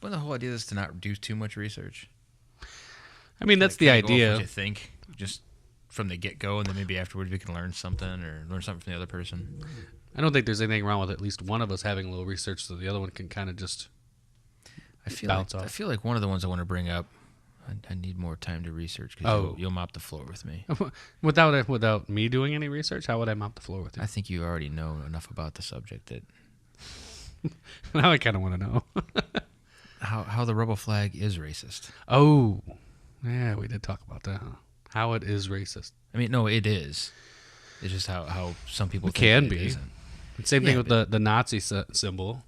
Well, the whole idea is to not do too much research. I mean, that's the Kinda go off idea. what you think, just from the get-go, and then maybe afterwards we can learn something or learn something from the other person. I don't think there's anything wrong with at least one of us having a little research so the other one can kind of just bounce off. I feel like one of the ones I want to bring up, I need more time to research because you'll mop the floor with me. Without me doing any research, how would I mop the floor with you? I think you already know enough about the subject that Now I kind of want to know. how the rebel flag is racist. Oh, yeah, we did talk about that, huh? How it is racist. I mean, no, it is. It's just how some people It think can it be. isn't. Same thing with the Nazi symbol.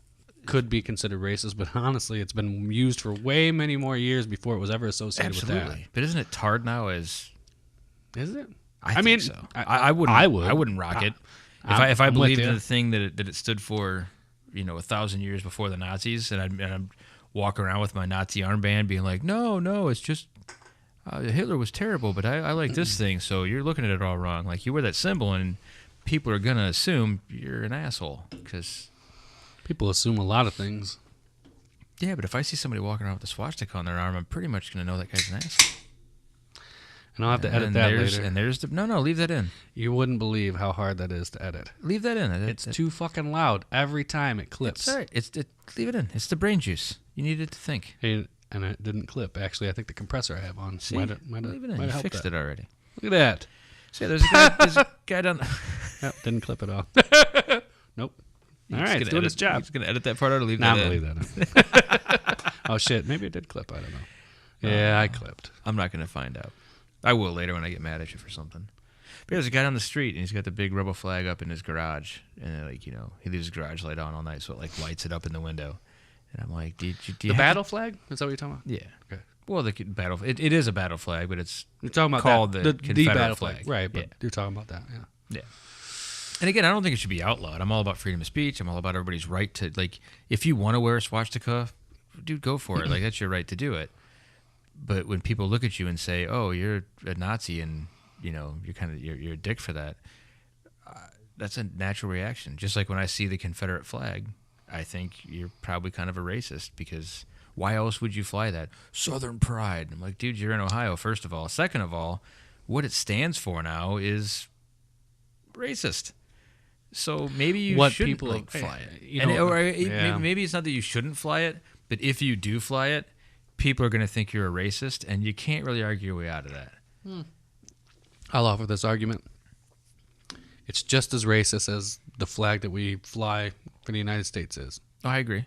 Could be considered racist, but honestly, it's been used for way many more years before it was ever associated with that. Absolutely. But isn't it tarred now as... Is it? I mean, so. I wouldn't. I would. I wouldn't rock it. If I believed in the thing that it stood for, 1,000 years before the Nazis, and I'd walk around with my Nazi armband, being like, no, it's just Hitler was terrible, but I like this thing. So you're looking at it all wrong. Like you wear that symbol, and people are gonna assume you're an asshole because people assume a lot of things. Yeah, but if I see somebody walking around with a swastika on their arm, I'm pretty much gonna know that guy's an asshole. And I'll have to edit that later. And there's no, leave that in. You wouldn't believe how hard that is to edit. Leave that in. It's too fucking loud every time it clips. It's all right. Leave it in. It's the brain juice. You need it to think. And it didn't clip. Actually, I think the compressor I have on might have leave it in. You fixed it already. Look at that. See, there's a guy down. Nope, didn't clip it all. Nope. All right, it's doing its job. You're just gonna edit that part out or leave that in? I'm gonna leave that in. Oh shit, maybe it did clip. I don't know. Yeah, I clipped. I'm not gonna find out. I will later when I get mad at you for something. But there's a guy down the street, and he's got the big rebel flag up in his garage, and he leaves his garage light on all night, so it lights it up in the window. And I'm like, do you the battle flag? Is that what you're talking about? Yeah. Okay. Well, the battle. It is a battle flag, but it's you're talking about called the Confederate battle flag, right? But you're talking about that, yeah. Yeah. And again, I don't think it should be outlawed. I'm all about freedom of speech. I'm all about everybody's right to if you want to wear a swastika, dude, go for it. That's your right to do it. But when people look at you and say, "Oh, you're a Nazi," and you're a dick for that, that's a natural reaction. Just like when I see the Confederate flag, I think you're probably kind of a racist because why else would you fly that? Southern pride. I'm like, dude, you're in Ohio, first of all. Second of all, what it stands for now is racist. So maybe you shouldn't fly it. Maybe it's not that you shouldn't fly it, but if you do fly it, people are going to think you're a racist, and you can't really argue your way out of that. I'll offer this argument. It's just as racist as the flag that we fly for the United States is. Oh, I agree.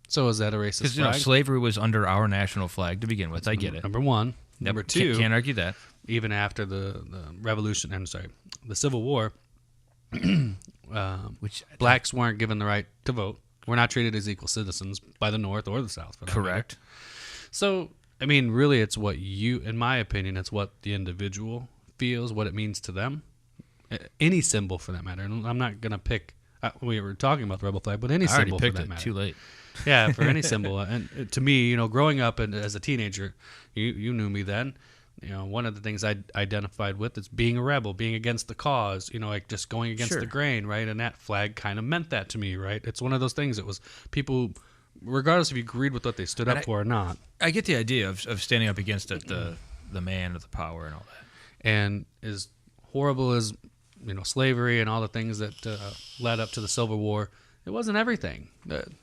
So is that a racist flag? Because slavery was under our national flag to begin with. I get it. Number one. Number two. Can't argue that. Even after the revolution, the Civil War, which blacks weren't given the right to vote. We're not treated as equal citizens by the North or the South. Correct. So, I mean, really, it's what in my opinion, it's what the individual feels, what it means to them. Any symbol for that matter. And I'm not going to pick, we were talking about the rebel flag, but any symbol for that matter. Too late. Yeah, for any symbol. And to me, growing up and as a teenager, you knew me then. One of the things I identified with is being a rebel, being against the cause, just going against the grain, right? And that flag kind of meant that to me, right? It's one of those things. It was people, regardless if you agreed with what they stood up for or not. I get the idea of standing up against the man of the power and all that. And as horrible as slavery and all the things that led up to the Civil War, it wasn't everything.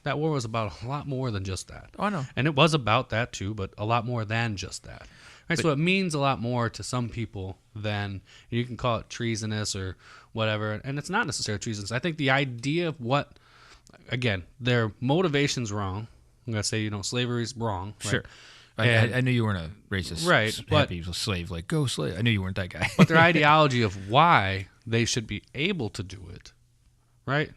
That war was about a lot more than just that. Oh, I know. And it was about that too, but a lot more than just that. Right, so it means a lot more to some people than, you can call it treasonous or whatever, and it's not necessarily treasonous. I think the idea of again, their motivation's wrong. I'm going to say, slavery's wrong. Right? Sure. I knew you weren't a racist, right, happy slave, go slave. I knew you weren't that guy. But their ideology of why they should be able to do it, right,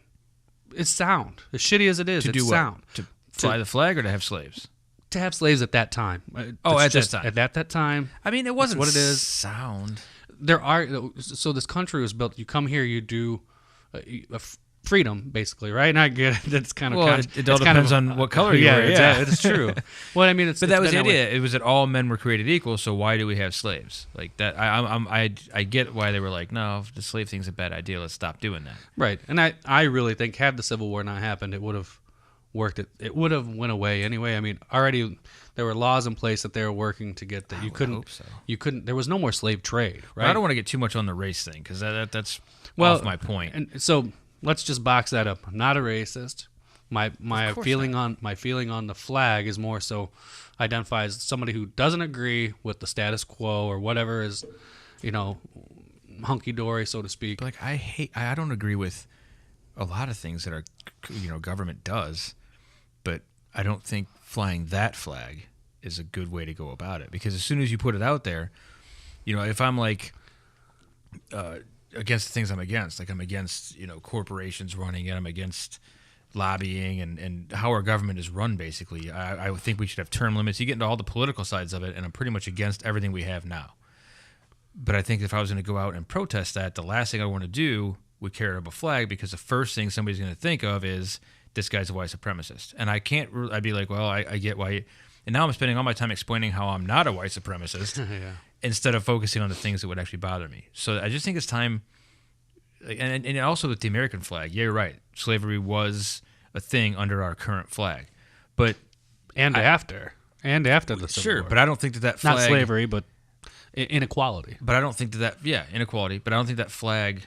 is sound. As shitty as it is, it's sound. To fly the flag or to have slaves? To have slaves at that time. At this time. At that time. I mean, it wasn't what it is. Sound. So this country was built. You come here, you do freedom, basically, right? And I get it. That's kind of it all depends on what color you wear. Yeah, it's true. Well, I mean, but that was the idea. It was that all men were created equal. So why do we have slaves? Like that. I get why they were like, no, the slave thing's a bad idea. Let's stop doing that. Right. And I really think had the Civil War not happened, it would have worked it. It would have went away anyway. I mean, already there were laws in place that they were working to get that I you would couldn't. hope so. You couldn't. There was no more slave trade, right? But I don't want to get too much on the race thing because that's off my point. And so let's just box that up. I'm not a racist. My feeling not. on the flag is more so identifies somebody who doesn't agree with the status quo or whatever is, hunky dory, so to speak. But I don't agree with a lot of things that our government does, but I don't think flying that flag is a good way to go about it, because as soon as you put it out there, if I'm like against the things I'm against, like I'm against corporations running it, I'm against lobbying and how our government is run, basically. I would think we should have term limits. You get into all the political sides of it, and I'm pretty much against everything we have now. But I think if I was going to go out and protest that, the last thing I want to do would carry up a flag, because the first thing somebody's going to think of is this guy's a white supremacist. And I can't, I'd be like, well, I get why. And now I'm spending all my time explaining how I'm not a white supremacist Yeah. instead of focusing on the things that would actually bother me. So I just think it's time. And also with the American flag, yeah, you're right. Slavery was a thing under our current flag. But after the Civil sure, War. but I don't think that flag. Not slavery, but inequality. But I don't think inequality. But I don't think that flag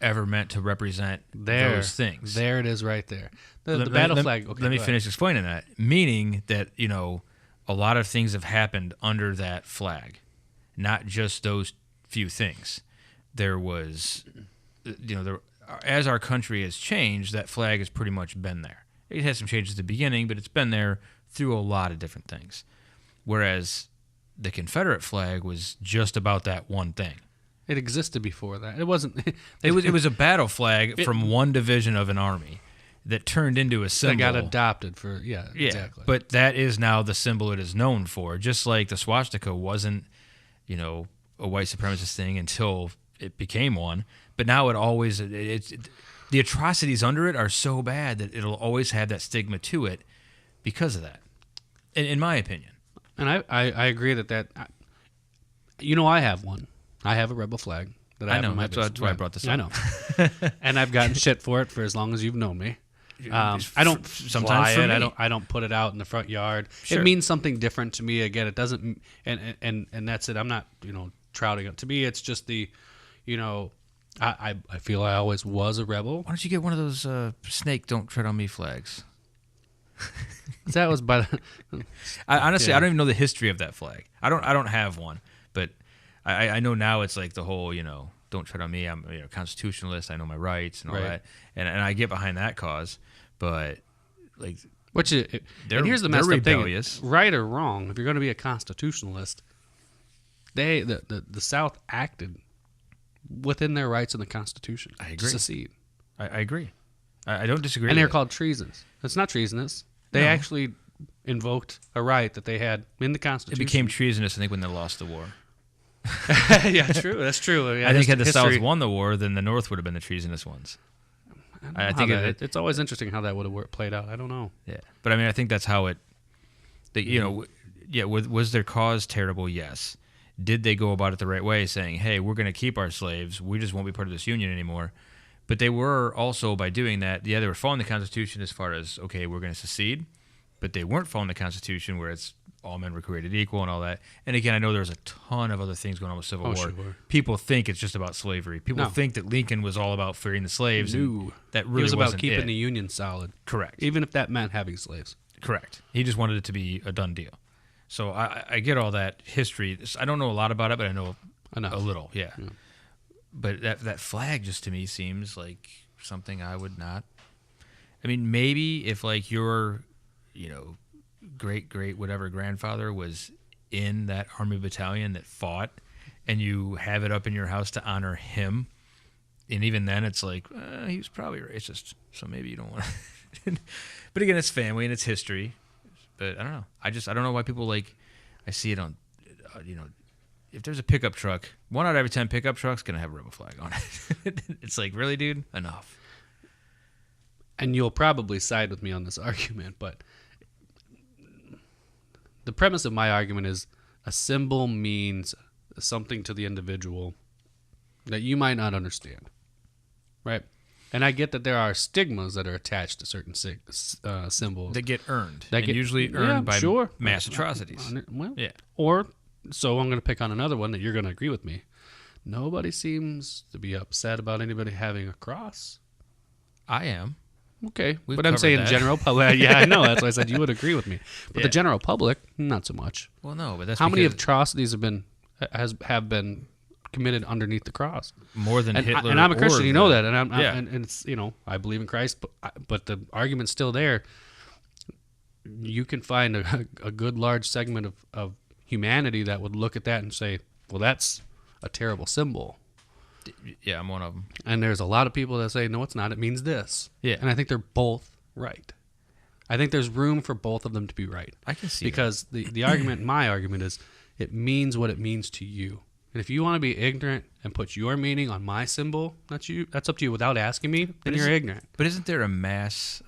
ever meant to represent those things. There it is, right there. The battle flag. Okay, let me finish explaining that. Meaning that a lot of things have happened under that flag, not just those few things. There was, as our country has changed, that flag has pretty much been there. It had some changes at the beginning, but it's been there through a lot of different things. Whereas the Confederate flag was just about that one thing. It existed before that. It wasn't. It was a battle flag from one division of an army that turned into a symbol. That got adopted for exactly. But that is now the symbol it is known for. Just like the swastika wasn't, a white supremacist thing until it became one. But now the atrocities under it are so bad that it'll always have that stigma to it because of that, in my opinion. And I agree that I have one. I have a rebel flag that I have know. in my That's why I brought this up. I know. And I've gotten shit for it for as long as you've known me. I don't sometimes fly for it. me. I don't put it out in the front yard. Sure. It means something different to me. Again, it doesn't, and that's it. I'm not trouting it. To me, it's just the, I feel I always was a rebel. Why don't you get one of those snake don't tread on me flags? That was by the. Honestly, I don't even know the history of that flag. I don't have one, but I know now it's like the whole don't tread on me. I'm constitutionalist. I know my rights and all that, and I get behind that cause, but like and here's the messed up rebellious. thing: right or wrong, if you're going to be a constitutionalist, the South acted within their rights in the Constitution. I agree. To secede. I agree. I don't disagree. And with they're it. called treasons. It's not treasonous. They actually invoked a right that they had in the Constitution. It became treasonous, I think, when they lost the war. Yeah, true. That's true. Yeah, I think had the South won the war, then the North would have been the treasonous ones. I think it's always interesting how that would have played out. I don't know. Yeah, but I mean, I think that's how it. Was their cause terrible? Yes. Did they go about it the right way, saying, "Hey, we're going to keep our slaves. We just won't be part of this union anymore"? But they were also, by doing that, they were following the Constitution as far as, okay, we're going to secede, but they weren't following the Constitution where it's all men were created equal and all that. And again, I know there's a ton of other things going on with Civil War. Sure. People think it's just about slavery. People think that Lincoln was all about freeing the slaves. No. That really It was about wasn't keeping the Union solid. Correct. Even if that meant having slaves. Correct. He just wanted it to be a done deal. So I get all that history. I don't know a lot about it, but I know Enough. a little, yeah. But that flag just to me seems like something I would not. I mean, maybe if like your, great whatever grandfather was in that army battalion that fought, and you have it up in your house to honor him, and even then it's like he was probably racist, so maybe you don't want to. But again, it's family and it's history. But I don't know. I don't know why people I see it on, if there's a pickup truck, 1 out of every 10 pickup trucks gonna have a rebel flag on it. It's like, really, dude? Enough. And you'll probably side with me on this argument, but the premise of my argument is a symbol means something to the individual that you might not understand, right? And I get that there are stigmas that are attached to certain symbols. That get earned. That and get- usually yeah, earned by sure. mass atrocities. Well, Yeah. Or, so I'm going to pick on another one that you're going to agree with me. Nobody seems to be upset about anybody having a cross. I am. Okay, We've but I'm covered saying that. general public. Yeah, I know. That's why I said you would agree with me. But the Yeah. general public, not so much. Well, no, but that's How many because atrocities have been committed underneath the cross? more than Hitler. And I'm a Christian, or you know the- that, and yeah. and it's I believe in Christ, but the argument's still there. You can find a good large segment of humanity that would look at that and say, well, that's a terrible symbol. Yeah, I'm one of them. And there's a lot of people that say, no, it's not. It means this. Yeah. And I think they're both right. I think there's room for both of them to be right. I can see Because the argument, my argument is, it means what it means to you. And if you want to be ignorant and put your meaning on my symbol, that's up to you without asking me, then you're ignorant. But isn't there a mass?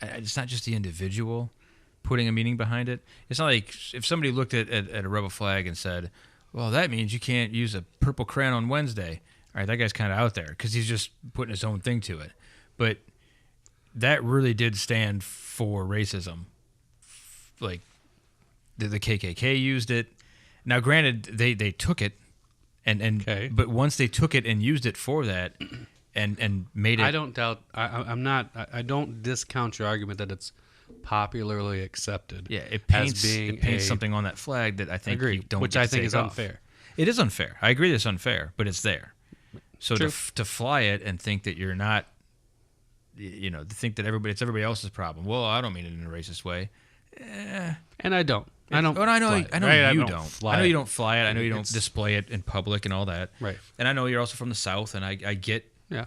It's not just the individual putting a meaning behind it. It's not like if somebody looked at a rebel flag and said, "Well, that means you can't use a purple crayon on Wednesday." All right, that guy's kind of out there because he's just putting his own thing to it. But that really did stand for racism. Like the KKK used it. Now, granted, they took it, and Okay. but once they took it and used it for that, and made it. I don't doubt. I don't discount your argument that it's popularly accepted. Yeah, it as paints being something on that flag that I think you agreed, don't which get I to think take is off. unfair. It is unfair. I agree it's unfair, but it's there. So True. to fly it and think that you're not, to think that it's everybody else's problem. Well, I don't mean it in a racist way. And I don't. I don't. Oh, I know. fly it, I know right? you don't. don't. Fly I know you it. don't fly it. I know you don't It's- display it in public and all that. Right. And I know you're also from the South, and I get, Yeah.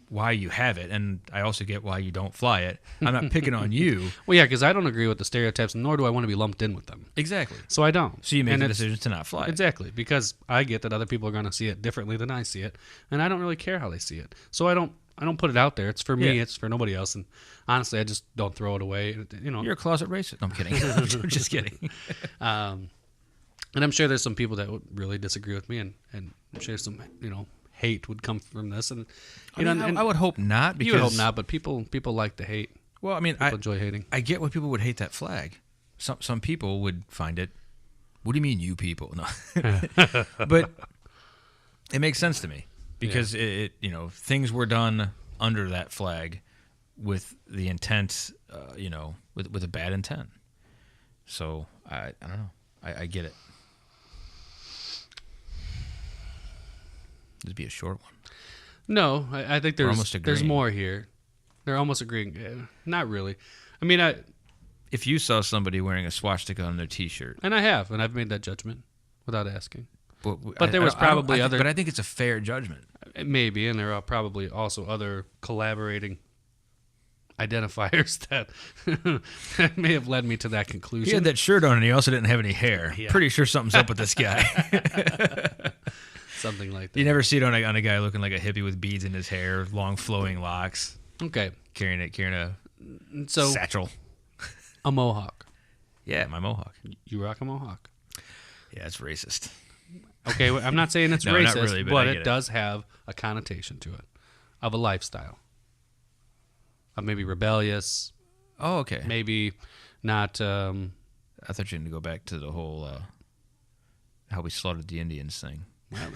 why you have it, and I also get why you don't fly it. I'm not picking on you. Well, yeah, because I don't agree with the stereotypes, nor do I want to be lumped in with them. Exactly. So I don't. So you make And the it's- decision to not fly it. Exactly, because I get that other people are going to see it differently than I see it, and I don't really care how they see it. So I don't put it out there. It's for me. Yeah. It's for nobody else. And honestly, I just don't throw it away. You're a closet racist. No, I'm kidding. I'm just kidding. And I'm sure there's some people that would really disagree with me, and I'm sure some hate would come from this. And I would hope not. Because you would hope not, but people like to hate. Well, I mean, People enjoy hating. I get why people would hate that flag. Some people would find it. What do you mean, you people? No, but it makes sense to me because it things were done under that flag with the intent, with a bad intent. So I don't know. I get it. This would be a short one. No, I think We're almost there's agreeing. more here. They're almost agreeing. Not really. I mean, If you saw somebody wearing a swastika on their T-shirt, and I've made that judgment without asking. but there was probably other- But I think it's a fair judgment. Maybe, and there are probably also other collaborating identifiers that may have led me to that conclusion. He had that shirt on, and he also didn't have any hair. Yeah. Pretty sure something's up with this guy. Something like that. You never see it on a guy looking like a hippie with beads in his hair, long flowing locks, Okay, carrying a so satchel. a mohawk. Yeah, my mohawk. You rock a mohawk. Yeah, it's racist. Okay, well, I'm not saying it's No, not racist, really, but but I it get it. does have a connotation to it of a lifestyle. Of maybe rebellious, Oh, okay. maybe not. I thought you were going to go back to the whole how we slaughtered the Indians thing.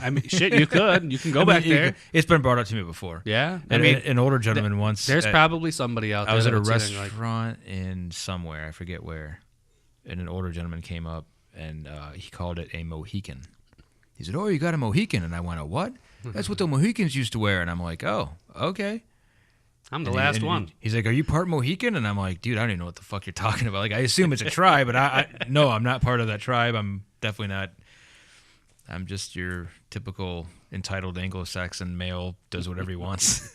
I mean, shit, you could. You can go back there. It's been brought up to me before. Yeah, I mean, an older gentleman once. there's probably somebody out there. I was at that a would sit there and restaurant in somewhere, I forget where, and an older gentleman came up and he called it a Mohican. He said, "Oh, you got a Mohican?" And I went, "A what?" "That's what the Mohicans used to wear." And I'm like, "Oh, okay." I'm the And last and one. He's like, "Are you part Mohican?" And I'm like, "Dude, I don't even know what the fuck you're talking about. Like, I assume it's a tribe, but no, I'm not part of that tribe. I'm definitely not. I'm just your typical entitled Anglo-Saxon male, does whatever he wants."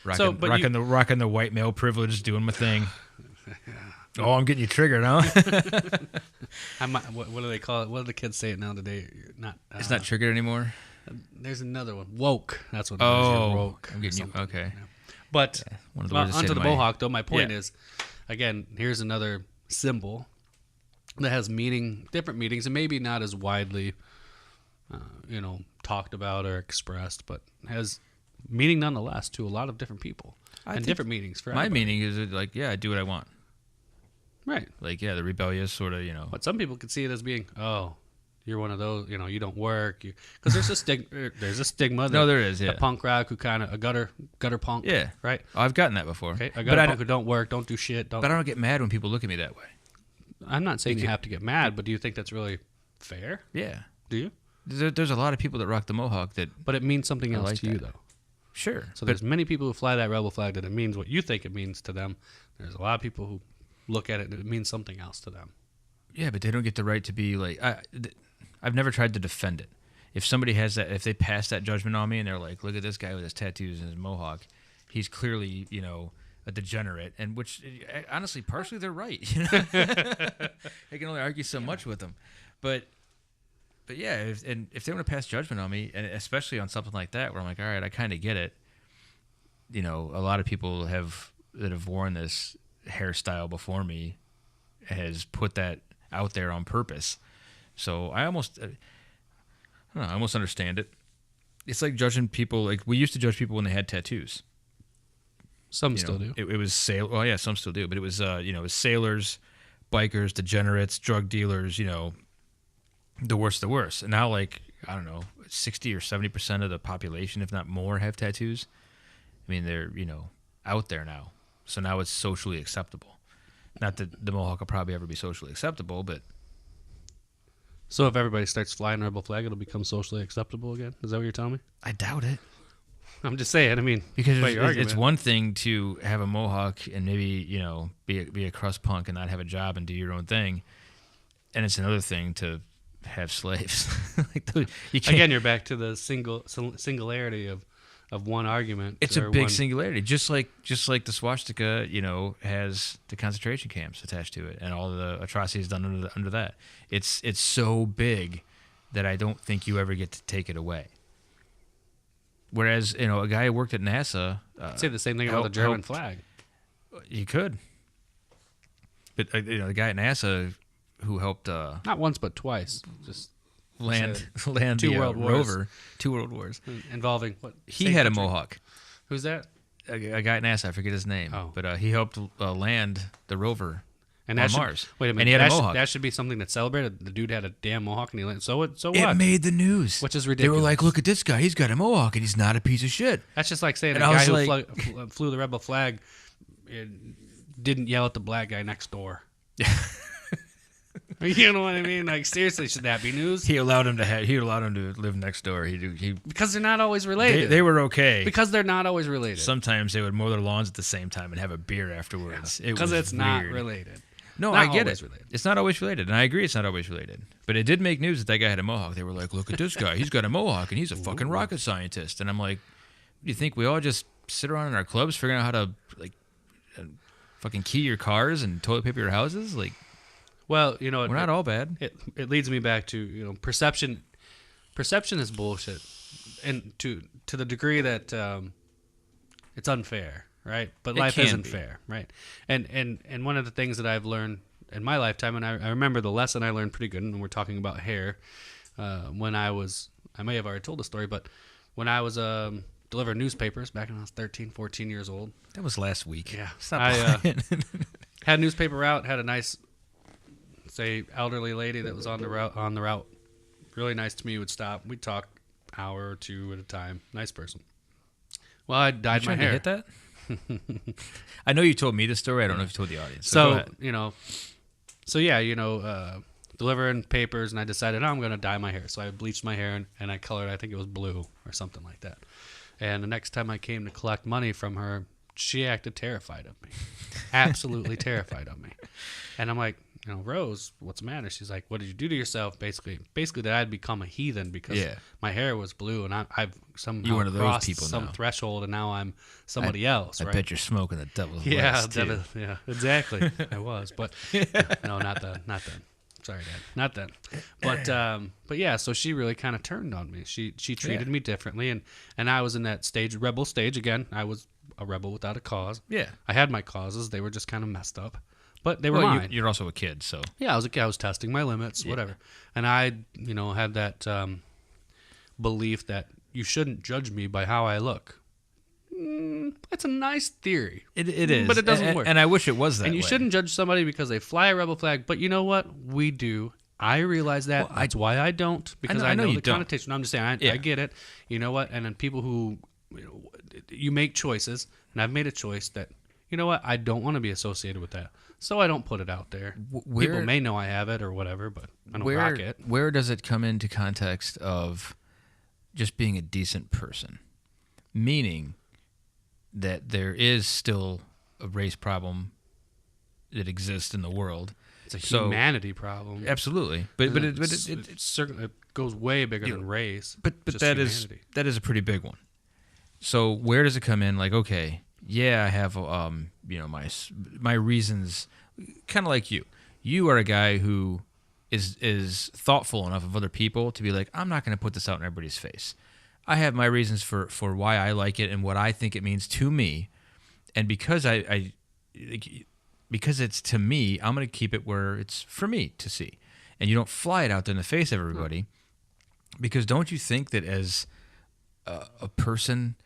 Rocking the white male privilege, doing my thing. Oh, I'm getting you triggered, huh? What do they call it? What do the kids say it now today? You're not. It's not triggered anymore. There's another one. Woke. That's what it is. Oh, You're woke. I'm getting you. Something. Okay. But One of the words to say onto to the my- mohawk, though. My point Yeah. is, again, here's another symbol that has different meanings, and maybe not as widely, talked about or expressed, but has meaning nonetheless to a lot of different people and different meanings for my everybody. meaning is like, yeah, I do what I want. Right. Like, yeah, the rebellious sort of, But some people could see it as being, oh, you're one of those, you don't work. Because there's a stigma. No, there is, yeah. A punk rock who kind of, a gutter punk. Yeah. Right? I've gotten that before. Okay. A gutter punk who don't work, don't do shit. But I don't get mad when people look at me that way. I'm not saying you have to get mad, but do you think that's really fair? Yeah. Do you? There's a lot of people that rock the mohawk that... But it means something else to you, though. Sure. So there's many people who fly that rebel flag that it means what you think it means to them. There's a lot of people who look at it and it means something else to them. Yeah, but they don't get the right to be like... I've never tried to defend it. If somebody has that... If they pass that judgment on me and they're like, look at this guy with his tattoos and his mohawk, he's clearly, a degenerate, and which, honestly, partially they're right. I can only argue so much with them. But yeah, if they want to pass judgment on me, and especially on something like that, where I'm like, all right, I kind of get it. A lot of people that have worn this hairstyle before me has put that out there on purpose. So I almost understand it. It's like judging people. Like we used to judge people when they had tattoos. Some still do. It was well, yeah, some still do. But it was it was sailors, bikers, degenerates, drug dealers. The worst, the worst. And now, like, I don't know, 60 or 70% of the population, if not more, have tattoos. I mean, they're out there now. So now it's socially acceptable. Not that the mohawk will probably ever be socially acceptable, but... So if everybody starts flying rebel flag, it'll become socially acceptable again? Is that what you're telling me? I doubt it. I'm just saying. I mean, because it's one thing to have a mohawk and maybe be a crust punk and not have a job and do your own thing, and it's another thing to have slaves. Again, you're back to the singularity of one argument. It's a big singularity, just like the swastika, has the concentration camps attached to it and all the atrocities done under that. It's so big that I don't think you ever get to take it away. Whereas, a guy who worked at NASA... I'd say the same thing about the German flag. You could. But, the guy at NASA who helped... not once, but twice. Just land two the world rover. 2 world wars. Involving what? He had country? A mohawk. Who's that? A guy at NASA. I forget his name. Oh. But he helped land the rover on Mars. Wait a minute. And he had a mohawk. That should be something that's celebrated. The dude had a damn mohawk and he landed. So what? It made the news. Which is ridiculous. They were like, look at this guy. He's got a mohawk and he's not a piece of shit. That's just like saying a guy who flew the rebel flag didn't yell at the black guy next door. You know what I mean? Like, seriously, should that be news? He allowed him to live next door. Because they're not always related. They were okay. Because they're not always related. Sometimes they would mow their lawns at the same time and have a beer afterwards. Because it's not related. No, I get it. Related. It's not always related, and I agree it's not always related. But it did make news that guy had a mohawk. They were like, look at this guy. He's got a mohawk, and he's a fucking rocket scientist. And I'm like, do you think we all just sit around in our clubs figuring out how to, like, fucking key your cars and toilet paper your houses? Like... Well, we're not all bad. It leads me back to perception. Perception is bullshit, and to the degree that it's unfair, right? But life isn't fair, right? And one of the things that I've learned in my lifetime, and I remember the lesson I learned pretty good. And we're talking about hair. I may have already told the story, but when I was delivering newspapers back when I was 13, 14 years old. That was last week. Yeah, I had a newspaper route. Had a nice. Say elderly lady that was on the route, really nice to me, would stop. We'd talk an hour or two at a time. Nice person. Well, I dyed my hair. To hit that? I know you told me this story. I don't know if you told the audience. So delivering papers, and I decided I'm going to dye my hair. So I bleached my hair and I colored. I think it was blue or something like that. And the next time I came to collect money from her, she acted terrified of me, absolutely terrified of me. And I'm like, Rose, what's the matter? She's like, what did you do to yourself? Basically that I'd become a heathen because my hair was blue and I've somehow crossed some threshold and now I'm somebody else. I bet you're smoking the devil's lettuce, too. Yeah, exactly. I was, but no, not then. Sorry, Dad, not then. But yeah, so she really kind of turned on me. She treated me differently, and I was in that rebel stage again. I was a rebel without a cause. Yeah, I had my causes. They were just kind of messed up. But they were mine. You're also a kid, so... Yeah, I was testing my limits, whatever. And I, had that belief that you shouldn't judge me by how I look. That's a nice theory. It is. But it doesn't work. And I wish it was that way. And you shouldn't judge somebody because they fly a rebel flag. But you know what? We do. I realize that. Well, That's why I don't. Because I know you the don't. connotation. I'm just saying, I get it. You know what? And then people who, you make choices, and I've made a choice that, you know what? I don't want to be associated with that. So I don't put it out there. People may know I have it or whatever, but I don't rock it. Where does it come into context of just being a decent person? Meaning that there is still a race problem that exists in the world. It's a humanity problem. Absolutely, but it goes way bigger than race. But that is a pretty big one. So where does it come in? Like, okay, yeah, I have my reasons, kind of like you. You are a guy who is thoughtful enough of other people to be like, I'm not going to put this out in everybody's face. I have my reasons for why I like it and what I think it means to me, and because because it's to me, I'm going to keep it where it's for me to see. And you don't fly it out there in the face of everybody, because don't you think that as a person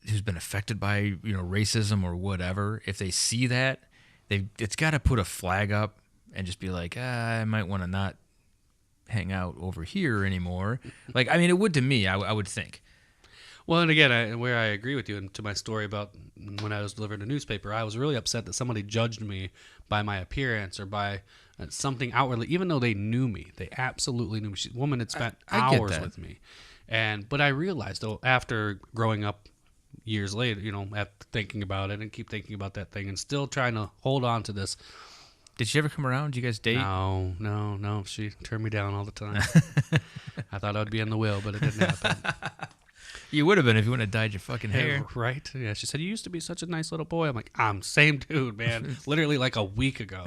who's been affected by racism or whatever, if they see that, it's got to put a flag up and just be like, I might want to not hang out over here anymore. Like, I mean, it would to me, I would think. Well, and again, where I agree with you, and to my story about when I was delivering a newspaper, I was really upset that somebody judged me by my appearance or by something outwardly, even though they knew me. They absolutely knew me. She's a woman had spent hours with me. But I realized, though, after growing up years later, after thinking about it and keep thinking about that thing and still trying to hold on to this. Did she ever come around? Did you guys date? No. She turned me down all the time. I thought I would be in the will, but it didn't happen. You would have been if you wouldn't have dyed your fucking hair. Right? Yeah, she said, you used to be such a nice little boy. I'm like, I'm same dude, man. Literally like a week ago.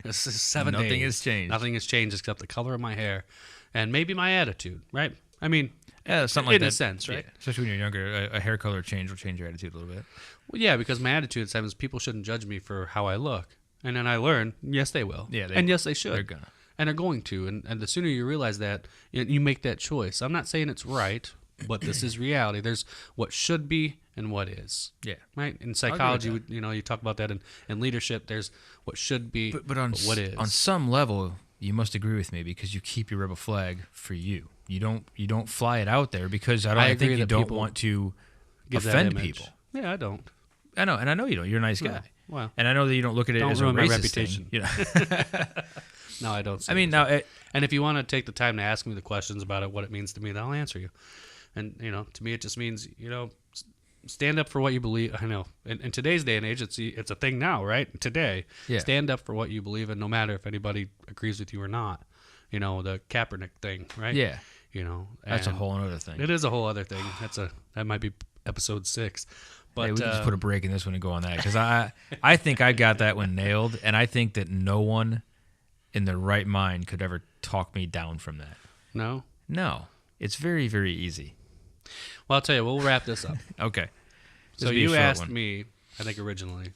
This is 7 days. Nothing has changed. Nothing has changed except the color of my hair and maybe my attitude, right? I mean, yeah, something like that. In a sense, right? Yeah. Especially when you're younger, a hair color change will change your attitude a little bit. Well, yeah, because my attitude at times is people shouldn't judge me for how I look. And then I learn, yes, they will. Yeah, yes, they should. They're gonna. And they're going to. And the sooner you realize that, you make that choice. I'm not saying it's right, but this is reality. There's what should be and what is. Yeah. Right? In psychology, you talk about that. In leadership, there's what should be, but what is. On some level, you must agree with me because you keep your rebel flag for you. You don't fly it out there because I think you don't want to offend people. Yeah, I don't. I know, and I know you don't. You're a nice guy. Wow. And I know that you don't look at it as a racist my reputation. thing. No, I don't. I mean, and if you want to take the time to ask me the questions about it, what it means to me, then I'll answer you. And to me, it just means stand up for what you believe. I know in today's day and age, it's a thing now, right? Today, stand up for what you believe in, no matter if anybody agrees with you or not. The Kaepernick thing, right? Yeah. That's a whole other thing. It is a whole other thing. That might be episode 6. But hey, we can just put a break in this one and go on that because I think I got that one nailed, and I think that no one in their right mind could ever talk me down from that. No, it's very, very easy. Well, I'll tell you, we'll wrap this up. Okay. So you asked me, I think originally,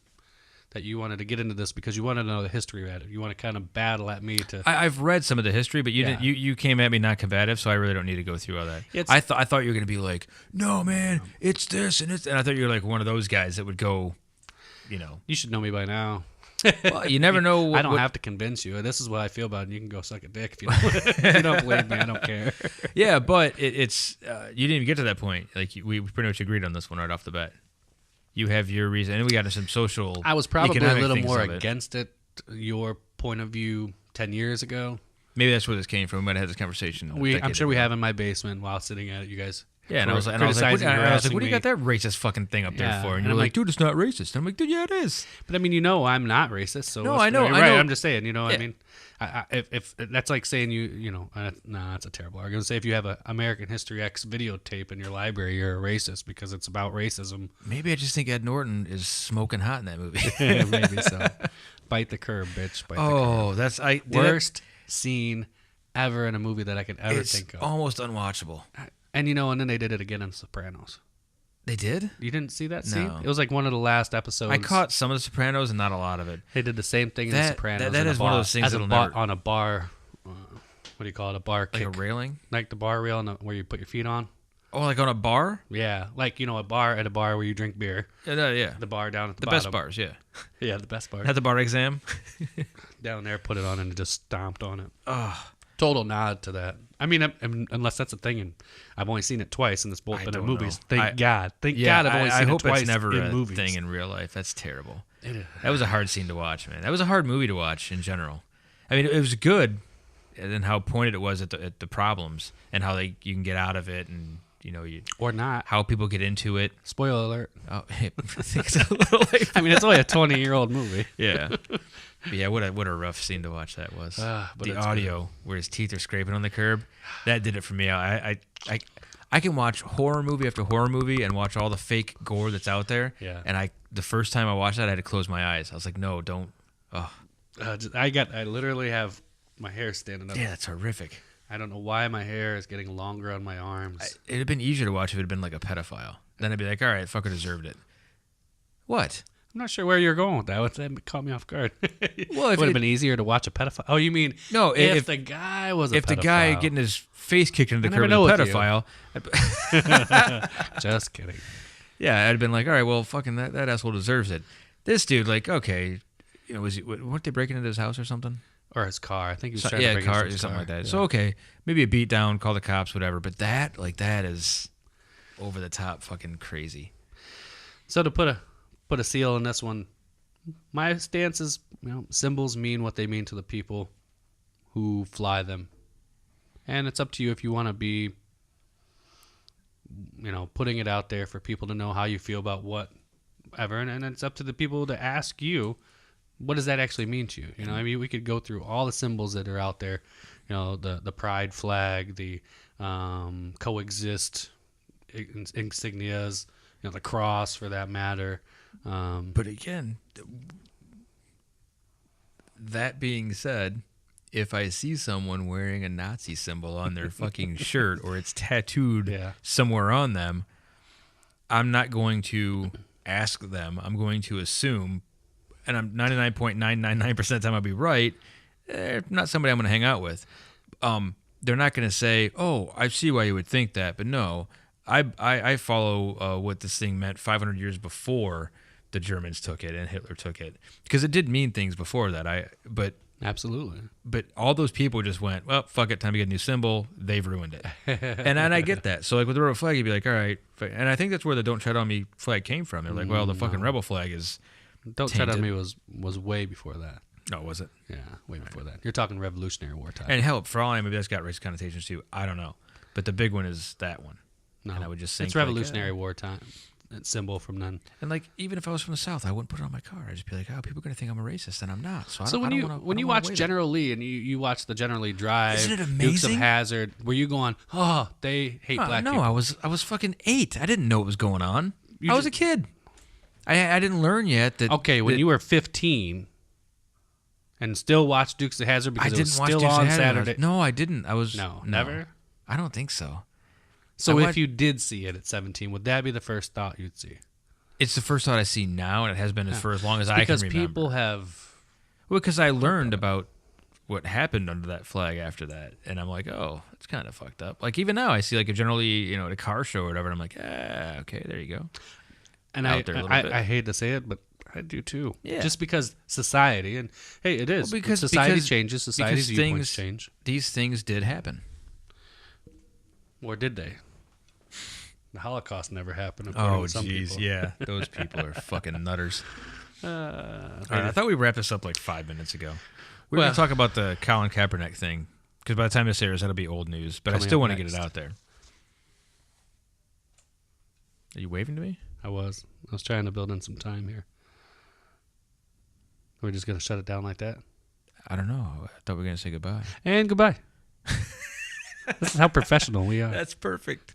that you wanted to get into this because you wanted to know the history of it. You want to kind of battle at me to. I've read some of the history, but you came at me not combative, so I really don't need to go through all that. I thought you were going to be like, no, man, it's this and it's, and I thought you were like one of those guys that would go, You should know me by now. Well, you never know. I don't have to convince you. This is what I feel about it. And you can go suck a dick if you don't, if you don't believe me. I don't care. Yeah, but it's you didn't even get to that point. Like we pretty much agreed on this one right off the bat. You have your reason, and we got into some social. I was probably a little more against it. Your point of view 10 years ago. Maybe that's where this came from. We might have had this conversation. I'm sure we have in my basement while sitting at it. You guys. Yeah, and I was like, what do you got that racist fucking thing up there for? And you're like, dude, it's not racist. And I'm like, dude, yeah, it is. But I mean, I'm not racist. So no, I know. Right. I'm just saying, I mean, if that's like saying that's a terrible argument. Say if you have an American History X videotape in your library, you're a racist because it's about racism. Maybe I just think Ed Norton is smoking hot in that movie. Maybe so. Bite the curb, bitch. Bite the curb. That's worst scene ever in a movie that I could ever think of. It's almost unwatchable. And and then they did it again in Sopranos. They did? You didn't see that scene? No. It was like one of the last episodes. I caught some of the Sopranos and not a lot of it. They did the same thing in the Sopranos. That is one of those things that'll never... on a bar. what do you call it? A bar Like kick. a railing? Like the bar rail where you put your feet on. Oh, like on a bar? Yeah, like a bar where you drink beer. Yeah. The bar down at the The bottom. best bars, yeah. Yeah, the best bar. At the bar exam. Down there, put it on and just stomped on it. Oh, Total nod to that. I mean, unless that's a thing, and I've only seen it twice, and it's both I been in don't movies. know. Thank God. Thank God I've only I seen hope it twice it's never in a movies. thing in real life. That's terrible. It is. That was a hard scene to watch, man. That was a hard movie to watch in general. I mean, it was good, and how pointed it was at the problems and how you can get out of it, and Or not. how people get into it. Spoiler alert. Oh, I think it's a little like I mean, it's only a 20-year-old movie. yeah. But yeah, what a rough scene to watch that was. But The it's audio where his teeth are scraping on the curb, that did it for me. I can watch horror movie after horror movie and watch all the fake gore that's out there. Yeah. And the first time I watched that, I had to close my eyes. I was like, no, don't. Oh, I literally have my hair standing up. yeah, that's horrific. I don't know why my hair is getting longer on my arms. It'd have been easier to watch if it had been like a pedophile. Then I'd be like, all right, fucker deserved it. What? I'm not sure where you're going with that. That caught me off guard. Well, it would have been easier to watch a pedophile. Oh, you mean No, if the guy was a pedophile? if the guy getting his face kicked into the I curb never was a know pedophile, Just kidding. yeah, I'd have been like, all right, well, fucking that asshole deserves it. This dude, like, okay, weren't they breaking into his house or something? Or his car. I think he was trying to Yeah, break car or into his something car. like that. Yeah. So okay, maybe a beat down, call the cops, whatever. But that is over the top, fucking crazy. So to put a seal in this one, my stance is, symbols mean what they mean to the people who fly them, and it's up to you if you want to be, putting it out there for people to know how you feel about whatever, and it's up to the people to ask you, what does that actually mean to you? I mean, we could go through all the symbols that are out there, the pride flag, the coexist insignias, the cross for that matter. But again, that being said, if I see someone wearing a Nazi symbol on their fucking shirt or it's tattooed somewhere on them, I'm not going to ask them. I'm going to assume, and I'm 99.999% of the time I'll be right, not somebody I'm going to hang out with. They're not going to say, oh, I see why you would think that, but no. I follow what this thing meant 500 years before the Germans took it and Hitler took it, because it did mean things before that. Absolutely. But all those people just went, well, fuck it, time to get a new symbol. They've ruined it, and I get that. So like with the rebel flag, you'd be like, all right, and I think that's where the "Don't Tread on Me" flag came from. They're like, well, the fucking rebel flag is. Don't Tread on Me was way before that. No, was it? Yeah, way before that. You're talking Revolutionary War time. And hell, for all I know, maybe that's got racist connotations too. I don't know, but the big one is that one. No, and I would just think it's Revolutionary War time. It's symbol from then. And like, even if I was from the South, I wouldn't put it on my car. I'd just be like, oh, people are going to think I'm a racist, and I'm not. So when you watch General Lee and you watch the General Lee Drive, isn't it amazing? Dukes of Hazzard, were you going, oh, they hate black people? No, I was fucking 8. I didn't know what was going on. I was a kid. I didn't learn yet that. Okay, when you were 15 and still watched Dukes of Hazzard because it was still on Saturday. No, I didn't. No, never? I don't think so. So if you did see it at 17, would that be the first thought you'd see? It's the first thought I see now, and it has been for as long as I can remember. Because people have... Well, because I learned about what happened under that flag after that, and I'm like, oh, it's kind of fucked up. Like, even now, I see, like, generally, at a car show or whatever, and I'm like, okay, there you go. And I hate to say it, but I do too. Yeah. Just because society, and hey, it is. Well, because society changes, society's viewpoints change. These things did happen. Or did they? The Holocaust never happened. Oh, jeez, yeah. Those people are fucking nutters. All right, I thought we wrapped this up like 5 minutes ago. We were going to talk about the Colin Kaepernick thing, because by the time this airs, that'll be old news. But I still want to get it out there. Are you waving to me? I was trying to build in some time here. We're just going to shut it down like that? I don't know. I thought we were going to say goodbye. And goodbye. This is how professional we are. That's perfect.